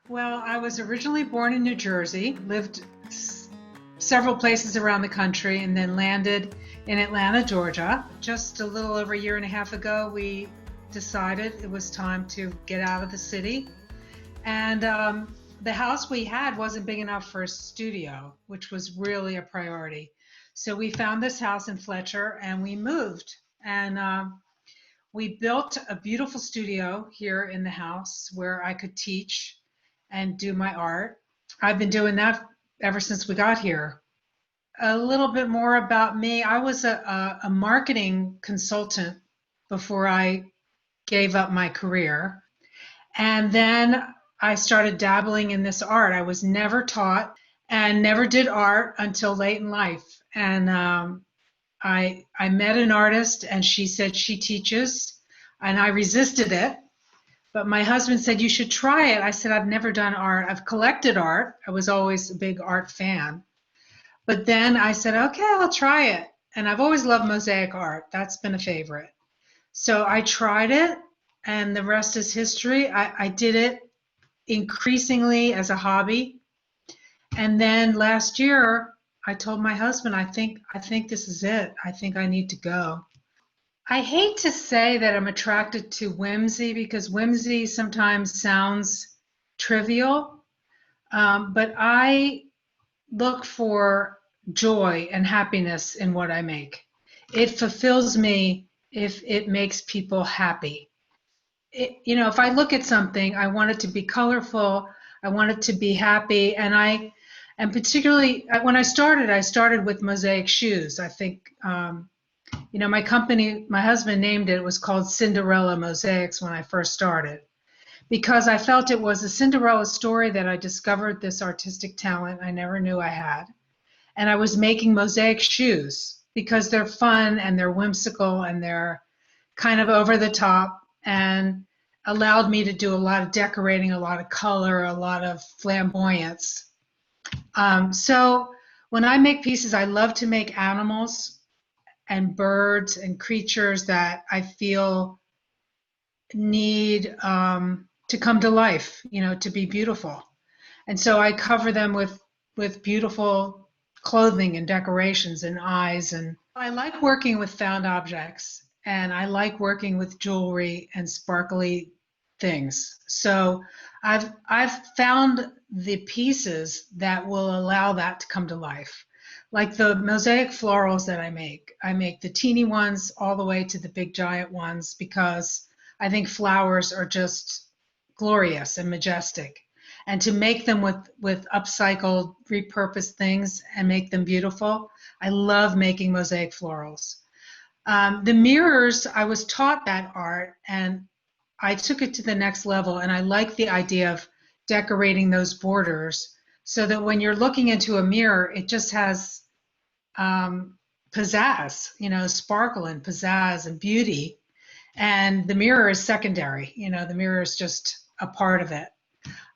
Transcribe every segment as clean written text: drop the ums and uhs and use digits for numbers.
Well, I was originally born in New Jersey, lived several places around the country, and then landed in Atlanta, Georgia. Just a little over a year and a half ago, we decided it was time to get out of the city. And the house we had wasn't big enough for a studio, which was really a priority. So we found this house in Fletcher and we moved. And we built a beautiful studio here in the house where I could teach and do my art. I've been doing that ever since we got here. A little bit more about me. I was a marketing consultant before I gave up my career. And then I started dabbling in this art. I was never taught and never did art until late in life. And I met an artist and she said she teaches, and I resisted it. But my husband said, you should try it. I said, I've never done art. I've collected art. I was always a big art fan. But then I said, okay, I'll try it. And I've always loved mosaic art. That's been a favorite. So I tried it, and the rest is history. I did it increasingly as a hobby. And then last year, I told my husband, I think this is it. I think I need to go. I hate to say that I'm attracted to whimsy because whimsy sometimes sounds trivial, but I look for joy and happiness in what I make. It fulfills me if it makes people happy. If I look at something, I want it to be colorful, I want it to be happy, and particularly when I started with mosaic shoes. I think my company, my husband named it, was called Cinderella Mosaics when I first started, because I felt it was a Cinderella story that I discovered this artistic talent I never knew I had. And I was making mosaic shoes because they're fun and they're whimsical and they're kind of over the top and allowed me to do a lot of decorating, a lot of color, a lot of flamboyance. So when I make pieces, I love to make animals and birds and creatures that I feel need to come to life, to be beautiful. And so I cover them with beautiful clothing and decorations and eyes. And I like working with found objects, and I like working with jewelry and sparkly things. So I've found the pieces that will allow that to come to life. Like the mosaic florals that I make. I make the teeny ones all the way to the big giant ones because I think flowers are just glorious and majestic. And to make them with upcycled, repurposed things and make them beautiful, I love making mosaic florals. The mirrors, I was taught that art and I took it to the next level, and I like the idea of decorating those borders so that when you're looking into a mirror, it just has pizzazz, sparkle and pizzazz and beauty. And the mirror is secondary, the mirror is just a part of it.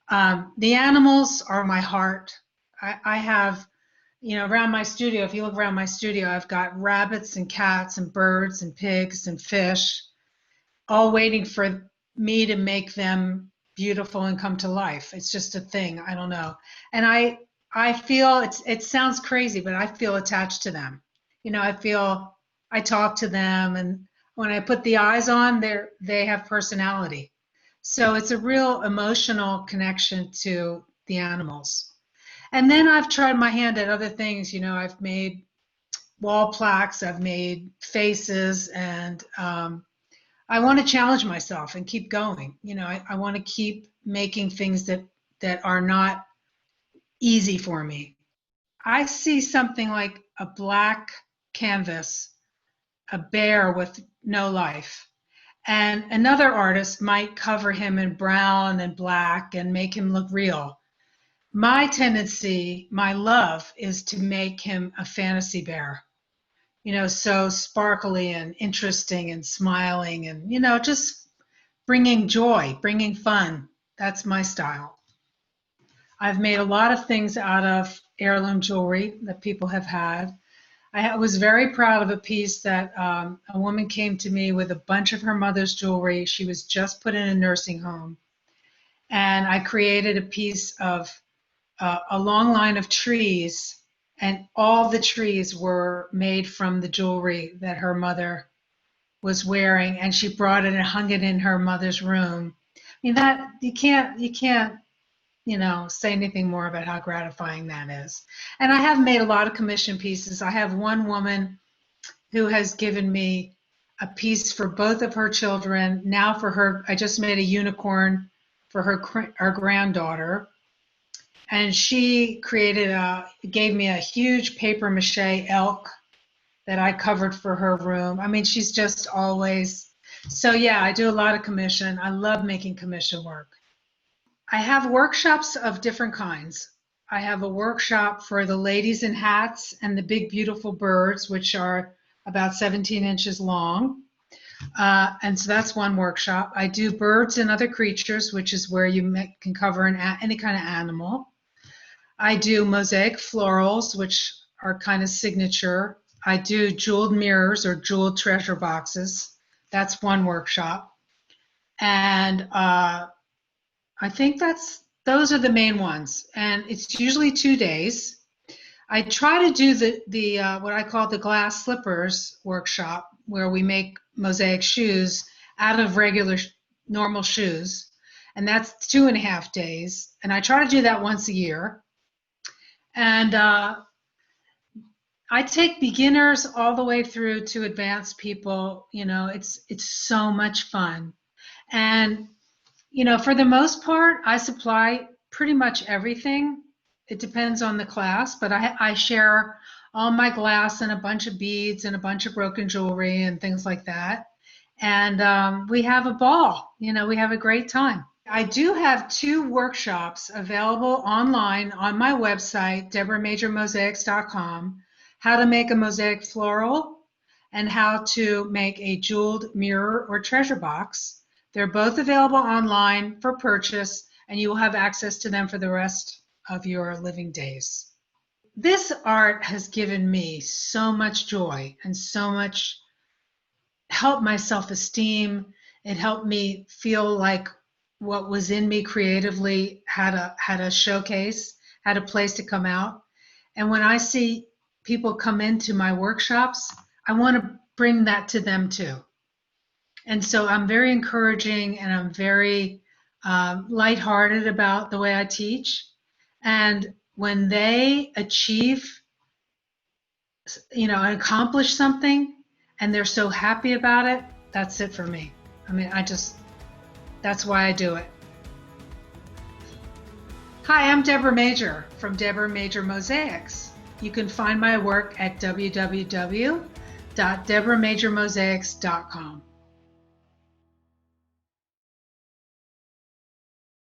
The animals are my heart. I have, around my studio, if you look around my studio, I've got rabbits and cats and birds and pigs and fish, all waiting for me to make them beautiful and come to life. It's just a thing. I don't know. And I feel it sounds crazy, but I feel attached to them. I talk to them, and when I put the eyes on, they have personality. So it's a real emotional connection to the animals. And then I've tried my hand at other things. I've made wall plaques, I've made faces, and I want to challenge myself and keep going. I want to keep making things that are not easy for me. I see something like a black canvas, a bear with no life. And another artist might cover him in brown and black and make him look real. My tendency, my love, is to make him a fantasy bear, so sparkly and interesting and smiling and, just bringing joy, bringing fun. That's my style. I've made a lot of things out of heirloom jewelry that people have had. I was very proud of a piece that a woman came to me with a bunch of her mother's jewelry. She was just put in a nursing home. and I created a piece of a long line of trees, and all the trees were made from the jewelry that her mother was wearing, and she brought it and hung it in her mother's room. I mean, that you can't say anything more about how gratifying that is. And I have made a lot of commission pieces. I have one woman who has given me a piece for both of her children. Now for her, I just made a unicorn for her granddaughter. And she gave me a huge paper mache elk that I covered for her room. I mean, she's just always, so yeah, I do a lot of commission. I love making commission work. I have workshops of different kinds. I have a workshop for the ladies in hats and the big beautiful birds, which are about 17 inches long. And so that's one workshop. I do birds and other creatures, which is where you can cover any kind of animal. I do mosaic florals, which are kind of signature. I do jeweled mirrors or jeweled treasure boxes. That's one workshop. And I think those are the main ones. And it's usually 2 days. I try to do the what I call the glass slippers workshop, where we make mosaic shoes out of regular normal shoes. And that's 2.5 days. And I try to do that once a year. And I take beginners all the way through to advanced people. It's so much fun. And, for the most part, I supply pretty much everything. It depends on the class, but I share all my glass and a bunch of beads and a bunch of broken jewelry and things like that. And we have a ball, we have a great time. I do have 2 workshops available online on my website, DebraMagerMosaics.com, how to make a mosaic floral and how to make a jeweled mirror or treasure box. They're both available online for purchase, and you will have access to them for the rest of your living days. This art has given me so much joy and so much helped my self-esteem. It helped me feel like what was in me creatively had a showcase, had a place to come out. And when I see people come into my workshops, I want to bring that to them too. And so I'm very encouraging, and I'm very lighthearted about the way I teach. And when they achieve, and accomplish something, and they're so happy about it, that's it for me. I mean, that's why I do it. Hi, I'm Debra Mager from Debra Mager Mosaics. You can find my work at www.DebraMagerMosaics.com.